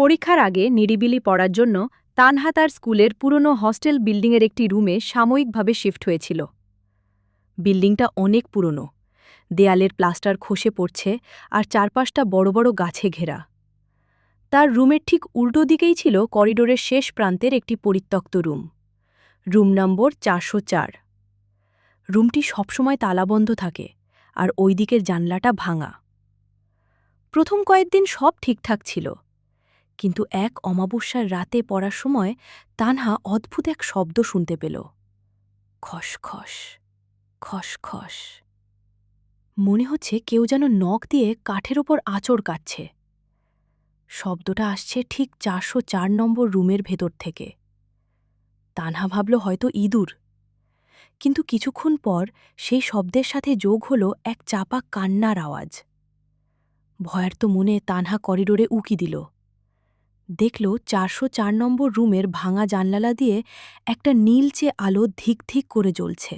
পরীক্ষার আগে নিরিবিলি পড়ার জন্য তানহা তার স্কুলের পুরনো হস্টেল বিল্ডিংয়ের একটি রুমে সাময়িকভাবে শিফট হয়েছিল। বিল্ডিংটা অনেক পুরনো, দেয়ালের প্লাস্টার খসে পড়ছে আর চারপাশটা বড় বড় গাছে ঘেরা। তার রুমের ঠিক উল্টো দিকেই ছিল করিডোরের শেষ প্রান্তের একটি পরিত্যক্ত রুম, রুম নম্বর ৪০৪। রুমটি সবসময় তালাবন্ধ থাকে আর ওই দিকের জানলাটা ভাঙা। প্রথম কয়েকদিন সব ঠিকঠাক ছিল, কিন্তু এক অমাবস্যার রাতে পড়ার সময় তানহা অদ্ভুত এক শব্দ শুনতে পেল। খসখস, খসখস। মনে হচ্ছে কেউ যেন নখ দিয়ে কাঠের ওপর আঁচড় কাটছে। শব্দটা আসছে ঠিক ৪০৪ নম্বর রুমের ভেতর থেকে। তানহা ভাবল হয়তো ইঁদুর, কিন্তু কিছুক্ষণ পর সেই শব্দের সাথে যোগ হল এক চাপা কান্নার আওয়াজ। ভয়ার্ত মনে তানহা করিডোরে উকি দিল। দেখল ৪০৪ নম্বর রুমের ভাঙা জানলা দিয়ে একটা নীলচে আলো ধিক ধিক করে জ্বলছে।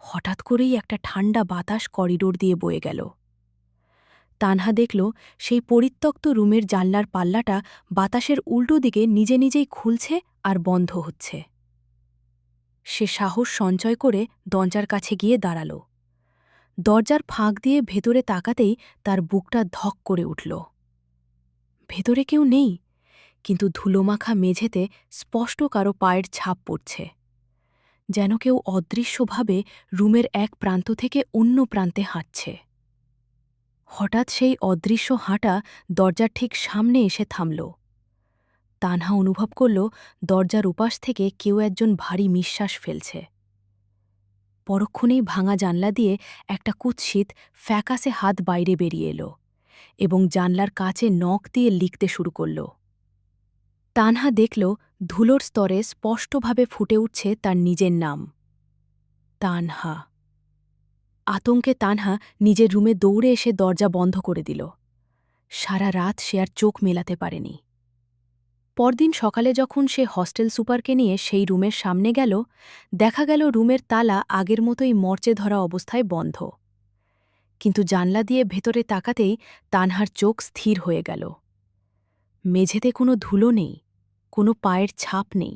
হঠাৎ করেই একটা ঠান্ডা বাতাস করিডোর দিয়ে বয়ে গেল। তানহা দেখল সেই পরিত্যক্ত রুমের জানলার পাল্লাটা বাতাসের উল্টো দিকে নিজে নিজেই খুলছে আর বন্ধ হচ্ছে। সে সাহস সঞ্চয় করে দরজার কাছে গিয়ে দাঁড়াল। দরজার ফাঁক দিয়ে ভেতরে তাকাতেই তার বুকটা ধক করে উঠল। ভেতরে কেউ নেই, কিন্তু ধুলোমাখা মেঝেতে স্পষ্ট কারো পায়ের ছাপ পড়ছে, যেন কেউ অদৃশ্যভাবে রুমের এক প্রান্ত থেকে অন্য প্রান্তে হাঁটছে। হঠাৎ সেই অদৃশ্য হাঁটা দরজার ঠিক সামনে এসে থামল। তানহা অনুভব করল দরজার উপাস থেকে কেউ একজন ভারী নিঃশ্বাস ফেলছে। পরক্ষণেই ভাঙা জানলা দিয়ে একটা কুৎসিত ফ্যাকাসে হাত বাইরে বেরিয়ে এলো এবং জানলার কাছে নখ দিয়ে লিখতে শুরু করল। তানহা দেখল ধুলোর স্তরে স্পষ্টভাবে ফুটে উঠছে তার নিজের নাম, তানহা। আতঙ্কে তানহা নিজের রুমে দৌড়ে এসে দরজা বন্ধ করে দিল। সারা রাত সে আর চোখ মেলাতে পারেনি। পরদিন সকালে যখন সে হস্টেল সুপারকে নিয়ে সেই রুমের সামনে গেল, দেখা গেল রুমের তালা আগের মতোই মরচে ধরা অবস্থায় বন্ধ। কিন্তু জানলা দিয়ে ভেতরে তাকাতেই তানহার চোখ স্থির হয়ে গেল। মেঝেতে কোনো ধুলো নেই, কোনো পায়ের ছাপ নেই।